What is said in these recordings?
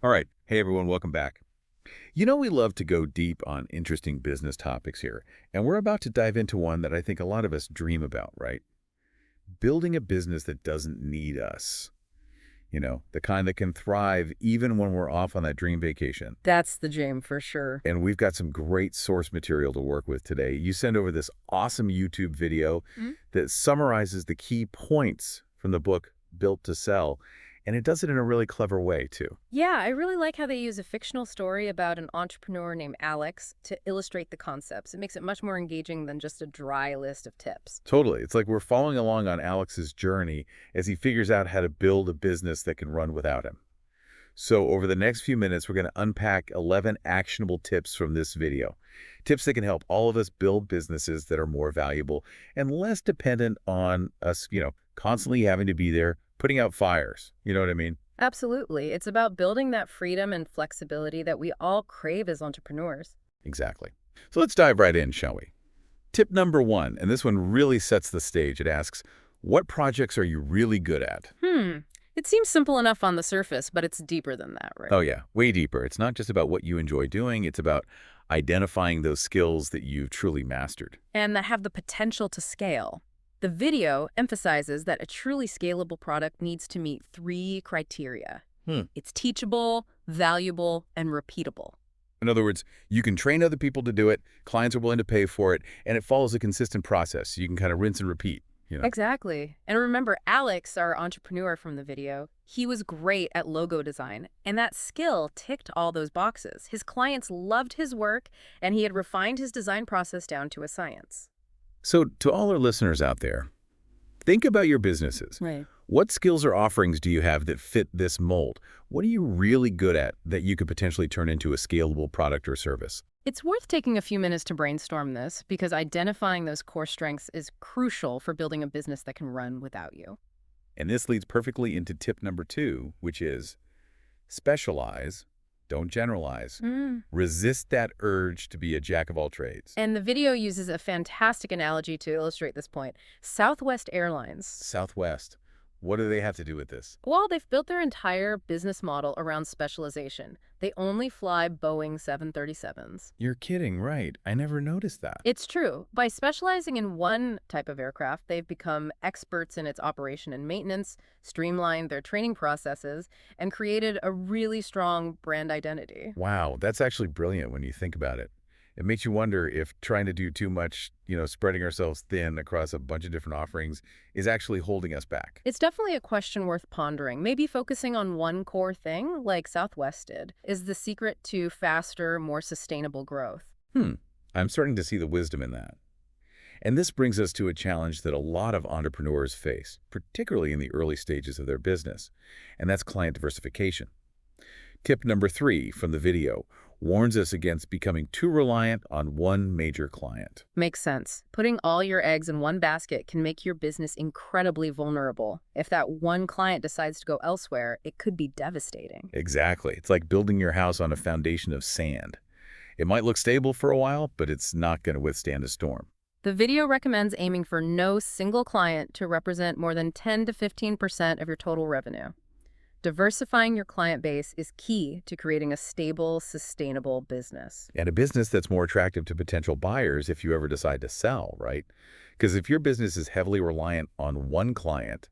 All right. Hey, everyone. Welcome back. You know, we love to go deep on interesting business topics here, and we're about to dive into one that I think a lot of us dream about, right? Building a business that doesn't need us. The kind that can thrive even when we're off on that dream vacation. That's the dream for sure. And we've got some great source material to work with today. You send over this awesome YouTube video Mhm. that summarizes the key points from the book Built to Sell, and it does it in a really clever way, too. Yeah, I really like how they use a fictional story about an entrepreneur named Alex to illustrate the concepts. It makes it much more engaging than just a dry list of tips. Totally. It's like we're following along on Alex's journey as he figures out how to build a business that can run without him. So over the next few minutes, we're going to unpack 11 actionable tips from this video. Tips that can help all of us build businesses that are more valuable and less dependent on us, constantly having to be there, putting out fires. You know what I mean? Absolutely. It's about building that freedom and flexibility that we all crave as entrepreneurs. Exactly. So let's dive right in, shall we? Tip number one, and this one really sets the stage. It asks, what projects are you really good at? Hmm. It seems simple enough on the surface, but it's deeper than that, right? Oh, yeah, way deeper. It's not just about what you enjoy doing. It's about identifying those skills that you've truly mastered. And that have the potential to scale. The video emphasizes that a truly scalable product needs to meet three criteria. Hmm. It's teachable, valuable, and repeatable. In other words, you can train other people to do it, clients are willing to pay for it, and it follows a consistent process. So you can kind of rinse and repeat. Exactly. And remember, Alex, our entrepreneur from the video, he was great at logo design, and that skill ticked all those boxes. His clients loved his work, and he had refined his design process down to a science. So to all our listeners out there, think about your businesses. Right. What skills or offerings do you have that fit this mold? What are you really good at that you could potentially turn into a scalable product or service? It's worth taking a few minutes to brainstorm this because identifying those core strengths is crucial for building a business that can run without you. And this leads perfectly into tip number two, which is specialize, don't generalize. Resist that urge to be a jack of all trades. And the video uses a fantastic analogy to illustrate this point. Southwest Airlines. Southwest, what do they have to do with this? Well, they've built their entire business model around specialization. They only fly Boeing 737s. You're kidding, right? I never noticed that. It's true. By specializing in one type of aircraft, they've become experts in its operation and maintenance, streamlined their training processes, and created a really strong brand identity. Wow, that's actually brilliant when you think about it. It makes you wonder if trying to do too much, spreading ourselves thin across a bunch of different offerings is actually holding us back. It's definitely a question worth pondering. Maybe focusing on one core thing, like Southwest did, is the secret to faster, more sustainable growth. Hmm, I'm starting to see the wisdom in that. And this brings us to a challenge that a lot of entrepreneurs face, particularly in the early stages of their business, and that's client diversification. Tip number three from the video warns us against becoming too reliant on one major client. Makes sense. Putting all your eggs in one basket can make your business incredibly vulnerable. If that one client decides to go elsewhere, it could be devastating. Exactly. It's like building your house on a foundation of sand. It might look stable for a while, but it's not going to withstand a storm. The video recommends aiming for no single client to represent more than 10 to 15% of your total revenue. Diversifying your client base is key to creating a stable, sustainable business. And a business that's more attractive to potential buyers if you ever decide to sell, right? Because if your business is heavily reliant on one client,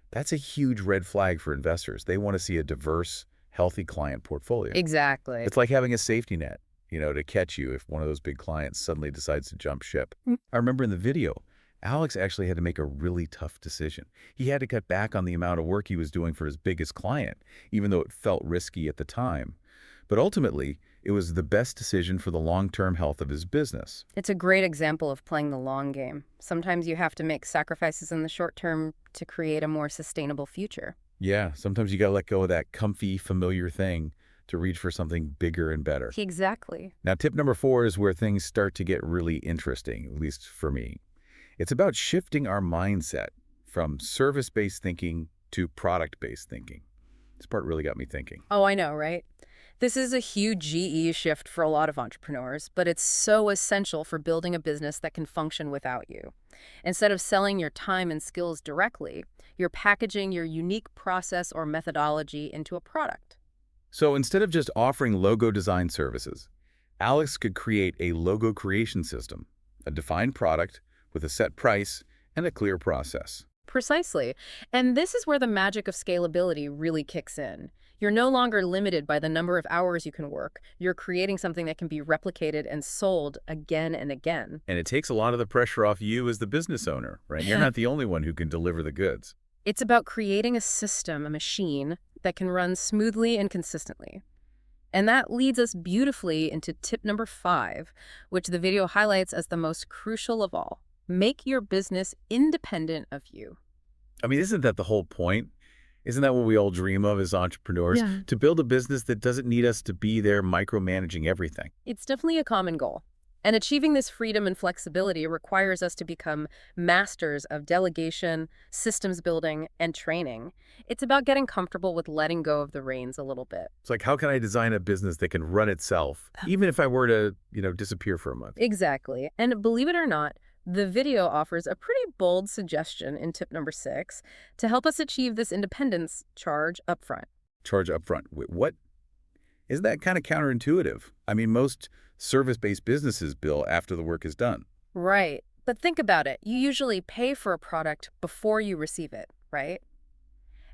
that's a huge red flag for investors. They want to see a diverse, healthy client portfolio. Exactly. It's like having a safety net, to catch you if one of those big clients suddenly decides to jump ship. I remember in the video, Alex actually had to make a really tough decision. He had to cut back on the amount of work he was doing for his biggest client, even though it felt risky at the time. But ultimately, it was the best decision for the long-term health of his business. It's a great example of playing the long game. Sometimes you have to make sacrifices in the short term to create a more sustainable future. Yeah, sometimes you got to let go of that comfy, familiar thing to reach for something bigger and better. Exactly. Now, tip number four is where things start to get really interesting, at least for me. It's about shifting our mindset from service-based thinking to product-based thinking. This part really got me thinking. Oh, I know, right? This is a huge GE shift for a lot of entrepreneurs, but it's so essential for building a business that can function without you. Instead of selling your time and skills directly, you're packaging your unique process or methodology into a product. So instead of just offering logo design services, Alex could create a logo creation system, a defined product with a set price and a clear process. Precisely. And this is where the magic of scalability really kicks in. You're no longer limited by the number of hours you can work. You're creating something that can be replicated and sold again and again. And it takes a lot of the pressure off you as the business owner, right? You're not the only one who can deliver the goods. It's about creating a system, a machine, that can run smoothly and consistently. And that leads us beautifully into tip number 5, which the video highlights as the most crucial of all. Make your business independent of you. I mean, isn't that the whole point? Isn't that what we all dream of as entrepreneurs? Yeah. To build a business that doesn't need us to be there micromanaging everything. It's definitely a common goal. And achieving this freedom and flexibility requires us to become masters of delegation, systems building, and training. It's about getting comfortable with letting go of the reins a little bit. It's like, how can I design a business that can run itself, even if I were to, disappear for a month? Exactly. And believe it or not, the video offers a pretty bold suggestion in tip number 6 to help us achieve this independence: charge upfront. Charge upfront. Wait, what? Isn't that kind of counterintuitive? I mean, most service-based businesses bill after the work is done. Right. But think about it. You usually pay for a product before you receive it, right?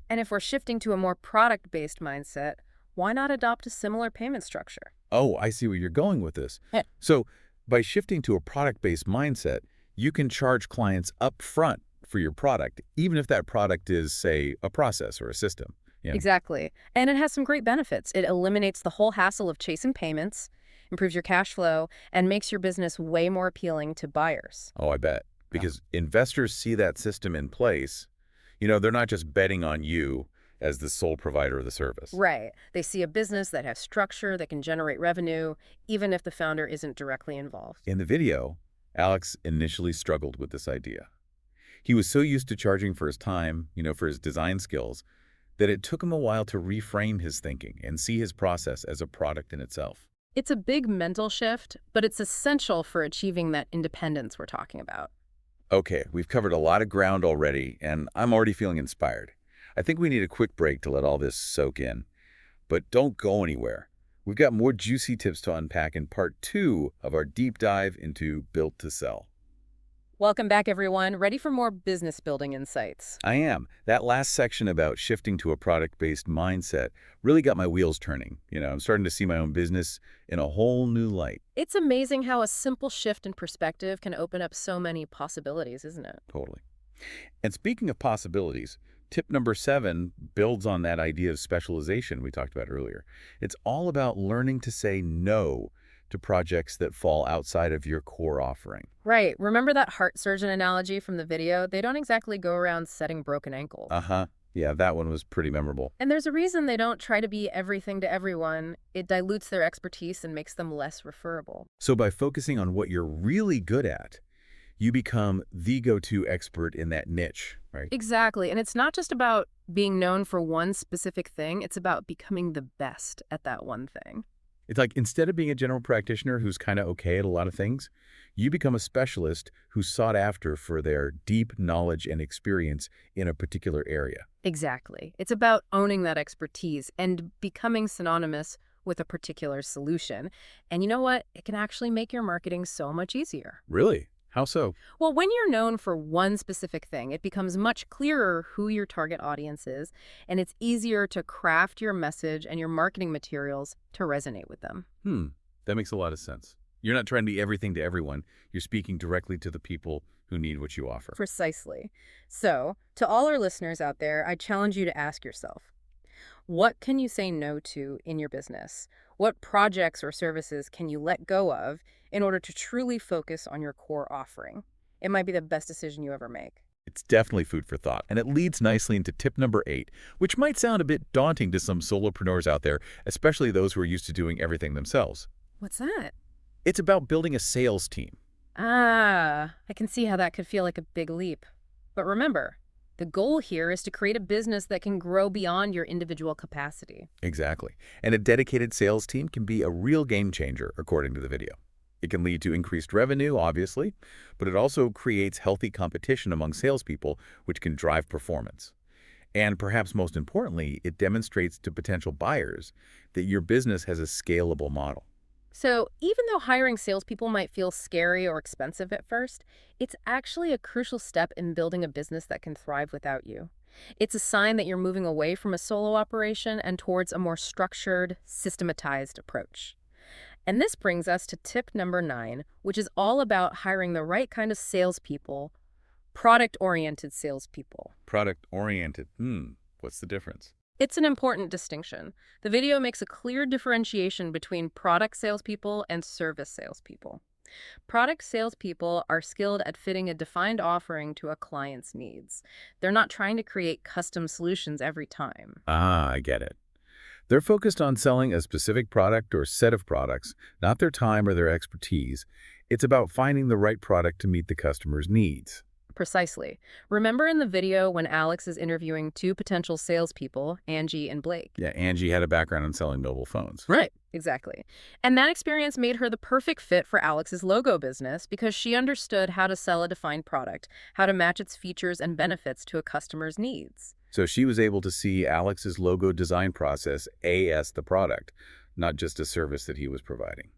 And if we're shifting to a more product-based mindset, why not adopt a similar payment structure? Oh, I see where you're going with this. Yeah. So by shifting to a product-based mindset, you can charge clients upfront for your product, even if that product is, say, a process or a system. Yeah. Exactly. And it has some great benefits. It eliminates the whole hassle of chasing payments, improves your cash flow, and makes your business way more appealing to buyers. Oh, I bet. Because investors see that system in place. They're not just betting on you as the sole provider of the service. Right. They see a business that has structure, that can generate revenue, even if the founder isn't directly involved. In the video, Alex initially struggled with this idea. He was so used to charging for his time, for his design skills, that it took him a while to reframe his thinking and see his process as a product in itself. It's a big mental shift, but it's essential for achieving that independence we're talking about. Okay, we've covered a lot of ground already, and I'm already feeling inspired. I think we need a quick break to let all this soak in. But don't go anywhere. We've got more juicy tips to unpack in part 2 of our deep dive into Built to Sell. Welcome back, everyone. Ready for more business building insights? I am. That last section about shifting to a product-based mindset really got my wheels turning. I'm starting to see my own business in a whole new light. It's amazing how a simple shift in perspective can open up so many possibilities, isn't it? Totally. And speaking of possibilities, tip number 7 builds on that idea of specialization we talked about earlier. It's all about learning to say no to projects that fall outside of your core offering. Right. Remember that heart surgeon analogy from the video? They don't exactly go around setting broken ankles. Uh-huh. Yeah, that one was pretty memorable. And there's a reason they don't try to be everything to everyone. It dilutes their expertise and makes them less referable. So by focusing on what you're really good at, you become the go-to expert in that niche, right? Exactly. And it's not just about being known for one specific thing. It's about becoming the best at that one thing. It's like instead of being a general practitioner who's kind of okay at a lot of things, you become a specialist who's sought after for their deep knowledge and experience in a particular area. Exactly. It's about owning that expertise and becoming synonymous with a particular solution. And you know what? It can actually make your marketing so much easier. Really? How so? Well, when you're known for one specific thing, it becomes much clearer who your target audience is, and it's easier to craft your message and your marketing materials to resonate with them. That makes a lot of sense. You're not trying to be everything to everyone. You're speaking directly to the people who need what you offer. Precisely. So, to all our listeners out there, I challenge you to ask yourself, what can you say no to in your business? What projects or services can you let go of in order to truly focus on your core offering? It might be the best decision you ever make. It's definitely food for thought. And it leads nicely into tip number 8, which might sound a bit daunting to some solopreneurs out there, especially those who are used to doing everything themselves. What's that? It's about building a sales team. I can see how that could feel like a big leap. But remember, the goal here is to create a business that can grow beyond your individual capacity. Exactly. And a dedicated sales team can be a real game changer, according to the video. It can lead to increased revenue, obviously, but it also creates healthy competition among salespeople, which can drive performance. And perhaps most importantly, it demonstrates to potential buyers that your business has a scalable model. So, even though hiring salespeople might feel scary or expensive at first, it's actually a crucial step in building a business that can thrive without you. It's a sign that you're moving away from a solo operation and towards a more structured, systematized approach. And this brings us to tip number 9, which is all about hiring the right kind of salespeople, product-oriented salespeople. Product-oriented. What's the difference? It's an important distinction. The video makes a clear differentiation between product salespeople and service salespeople. Product salespeople are skilled at fitting a defined offering to a client's needs. They're not trying to create custom solutions every time. Ah, I get it. They're focused on selling a specific product or set of products, not their time or their expertise. It's about finding the right product to meet the customer's needs. Precisely. Remember in the video when Alex is interviewing two potential salespeople, Angie and Blake? Yeah, Angie had a background in selling mobile phones. Right. Exactly. And that experience made her the perfect fit for Alex's logo business because she understood how to sell a defined product, how to match its features and benefits to a customer's needs. So she was able to see Alex's logo design process as the product, not just a service that he was providing.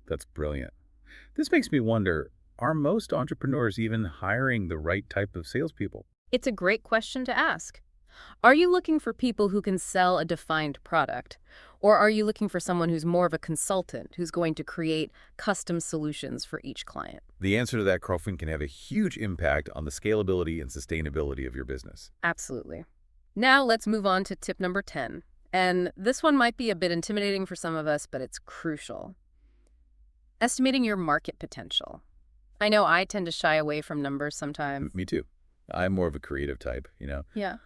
That's brilliant. This makes me wonder, are most entrepreneurs even hiring the right type of salespeople? It's a great question to ask. Are you looking for people who can sell a defined product? Or are you looking for someone who's more of a consultant, who's going to create custom solutions for each client? The answer to that, Crofton, can have a huge impact on the scalability and sustainability of your business. Absolutely. Now let's move on to tip number 10. And this one might be a bit intimidating for some of us, but it's crucial. Estimating your market potential. I know I tend to shy away from numbers sometimes. Me too. I'm more of a creative type. Yeah.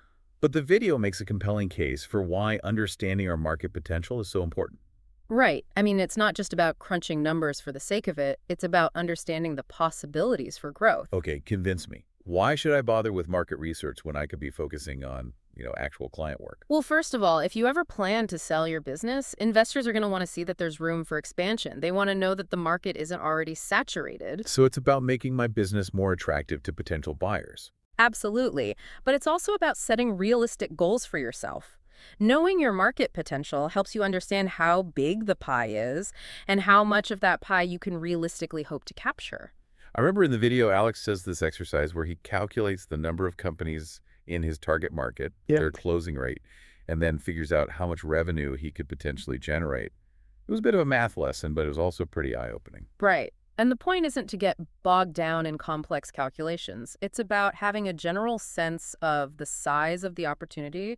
But the video makes a compelling case for why understanding our market potential is so important. Right. I mean, it's not just about crunching numbers for the sake of it. It's about understanding the possibilities for growth. Okay, convince me. Why should I bother with market research when I could be focusing on, actual client work? Well, first of all, if you ever plan to sell your business, investors are going to want to see that there's room for expansion. They want to know that the market isn't already saturated. So it's about making my business more attractive to potential buyers. Absolutely. But it's also about setting realistic goals for yourself. Knowing your market potential helps you understand how big the pie is and how much of that pie you can realistically hope to capture. I remember in the video, Alex does this exercise where he calculates the number of companies in his target market, their closing rate, and then figures out how much revenue he could potentially generate. It was a bit of a math lesson, but it was also pretty eye-opening. Right. And the point isn't to get bogged down in complex calculations. It's about having a general sense of the size of the opportunity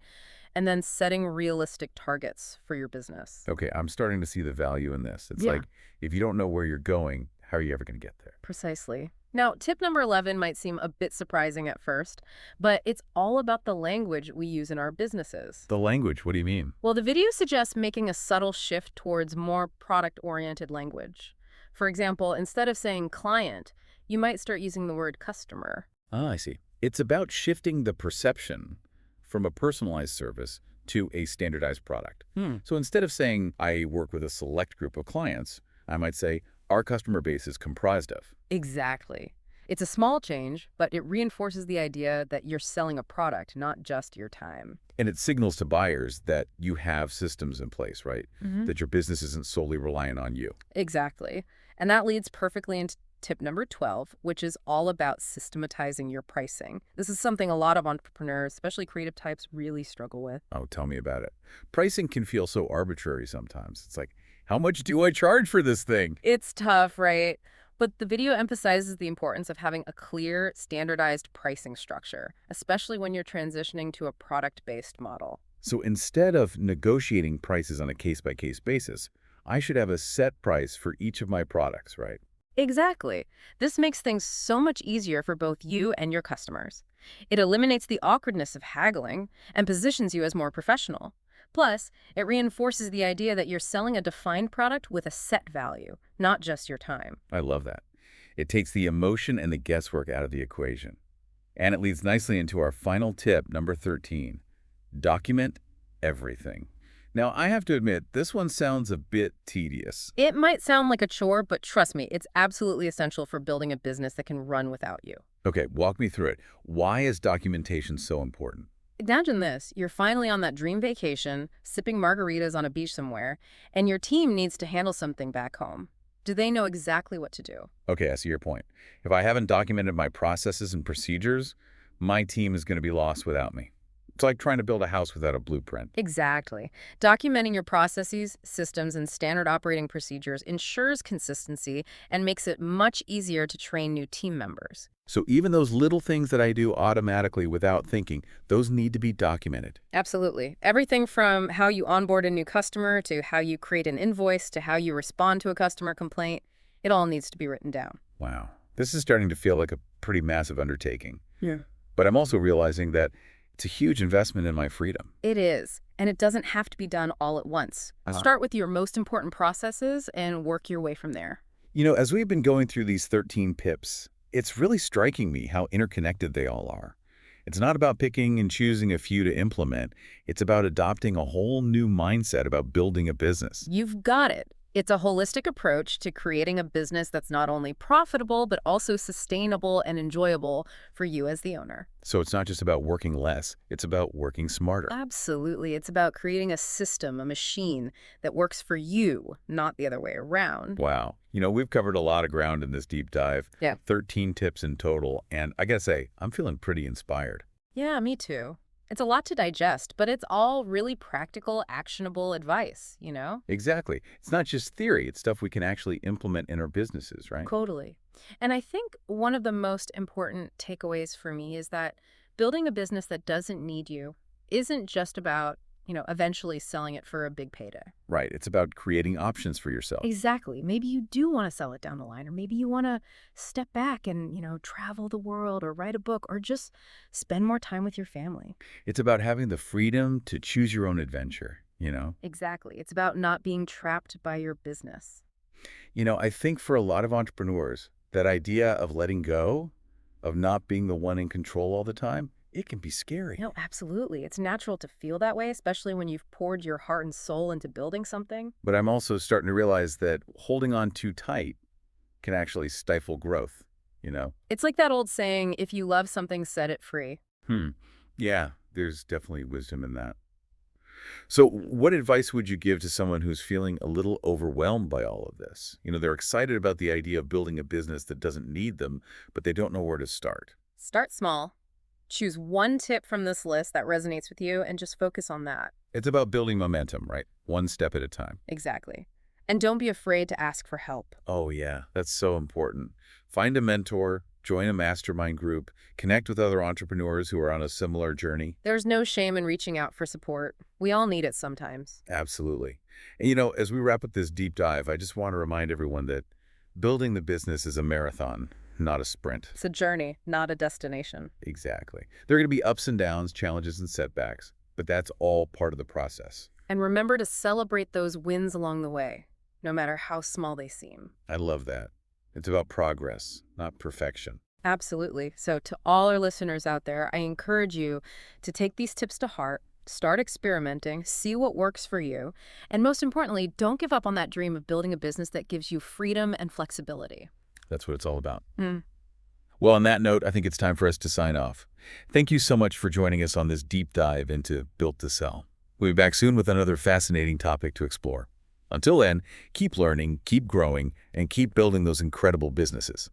and then setting realistic targets for your business. Okay, I'm starting to see the value in this. It's Yeah. like, if you don't know where you're going, how are you ever going to get there? Precisely. Now, tip number 11 might seem a bit surprising at first, but it's all about the language we use in our businesses. The language, what do you mean? Well, the video suggests making a subtle shift towards more product-oriented language. For example, instead of saying client, you might start using the word customer. Ah, I see. It's about shifting the perception from a personalized service to a standardized product. So instead of saying, I work with a select group of clients, I might say, our customer base is comprised of. Exactly. It's a small change, but it reinforces the idea that you're selling a product, not just your time. And it signals to buyers that you have systems in place, right? Mm-hmm. That your business isn't solely reliant on you. Exactly. And that leads perfectly into tip number 12, which is all about systematizing your pricing. This is something a lot of entrepreneurs, especially creative types, really struggle with. Oh, tell me about it. Pricing can feel so arbitrary sometimes. It's like, how much do I charge for this thing? It's tough, right? But the video emphasizes the importance of having a clear, standardized pricing structure, especially when you're transitioning to a product-based model. So instead of negotiating prices on a case-by-case basis, I should have a set price for each of my products, right? Exactly. This makes things so much easier for both you and your customers. It eliminates the awkwardness of haggling and positions you as more professional. Plus, it reinforces the idea that you're selling a defined product with a set value, not just your time. I love that. It takes the emotion and the guesswork out of the equation. And it leads nicely into our final tip, number 13. Document everything. Now, I have to admit, this one sounds a bit tedious. It might sound like a chore, but trust me, it's absolutely essential for building a business that can run without you. Okay, walk me through it. Why is documentation so important? Imagine this. You're finally on that dream vacation, sipping margaritas on a beach somewhere, and your team needs to handle something back home. Do they know exactly what to do? Okay, I see your point. If I haven't documented my processes and procedures, my team is going to be lost without me. It's like trying to build a house without a blueprint. Exactly. Documenting your processes, systems, and standard operating procedures ensures consistency and makes it much easier to train new team members. So even those little things that I do automatically without thinking, those need to be documented. Absolutely. Everything from how you onboard a new customer to how you create an invoice to how you respond to a customer complaint, it all needs to be written down. Wow. This is starting to feel like a pretty massive undertaking. Yeah. But I'm also realizing that it's a huge investment in my freedom. It is, and it doesn't have to be done all at once. Start with your most important processes and work your way from there. As we've been going through these 13 pips, it's really striking me how interconnected they all are. It's not about picking and choosing a few to implement. It's about adopting a whole new mindset about building a business. You've got it. It's a holistic approach to creating a business that's not only profitable, but also sustainable and enjoyable for you as the owner. So it's not just about working less, it's about working smarter. Absolutely. It's about creating a system, a machine that works for you, not the other way around. Wow. We've covered a lot of ground in this deep dive. Yeah. 13 tips in total, and I gotta say, I'm feeling pretty inspired. Yeah, me too. It's a lot to digest, but it's all really practical, actionable advice. Exactly. It's not just theory, it's stuff we can actually implement in our businesses, right? Totally. And I think one of the most important takeaways for me is that building a business that doesn't need you isn't just about, eventually selling it for a big payday. Right. It's about creating options for yourself. Exactly. Maybe you do want to sell it down the line, or maybe you want to step back and, travel the world or write a book or just spend more time with your family. It's about having the freedom to choose your own adventure. Exactly. It's about not being trapped by your business. I think for a lot of entrepreneurs, that idea of letting go, of not being the one in control all the time, it can be scary. No, absolutely. It's natural to feel that way, especially when you've poured your heart and soul into building something. But I'm also starting to realize that holding on too tight can actually stifle growth. It's like that old saying, if you love something, set it free. Yeah, there's definitely wisdom in that. So what advice would you give to someone who's feeling a little overwhelmed by all of this? They're excited about the idea of building a business that doesn't need them, but they don't know where to start. Start small. Choose one tip from this list that resonates with you and just focus on that. It's about building momentum, right? One step at a time. Exactly. And don't be afraid to ask for help. Oh, yeah, that's so important. Find a mentor, join a mastermind group, connect with other entrepreneurs who are on a similar journey. There's no shame in reaching out for support. We all need it sometimes. Absolutely. And as we wrap up this deep dive, I just want to remind everyone that building the business is a marathon, not a sprint. It's a journey, not a destination. Exactly. There are going to be ups and downs, challenges and setbacks, but that's all part of the process. And remember to celebrate those wins along the way, no matter how small they seem. I love that. It's about progress, not perfection. Absolutely. So to all our listeners out there, I encourage you to take these tips to heart, start experimenting, see what works for you, and most importantly, don't give up on that dream of building a business that gives you freedom and flexibility. That's what it's all about. Well, on that note, I think it's time for us to sign off. Thank you so much for joining us on this deep dive into Built to Sell. We'll be back soon with another fascinating topic to explore. Until then, keep learning, keep growing, and keep building those incredible businesses.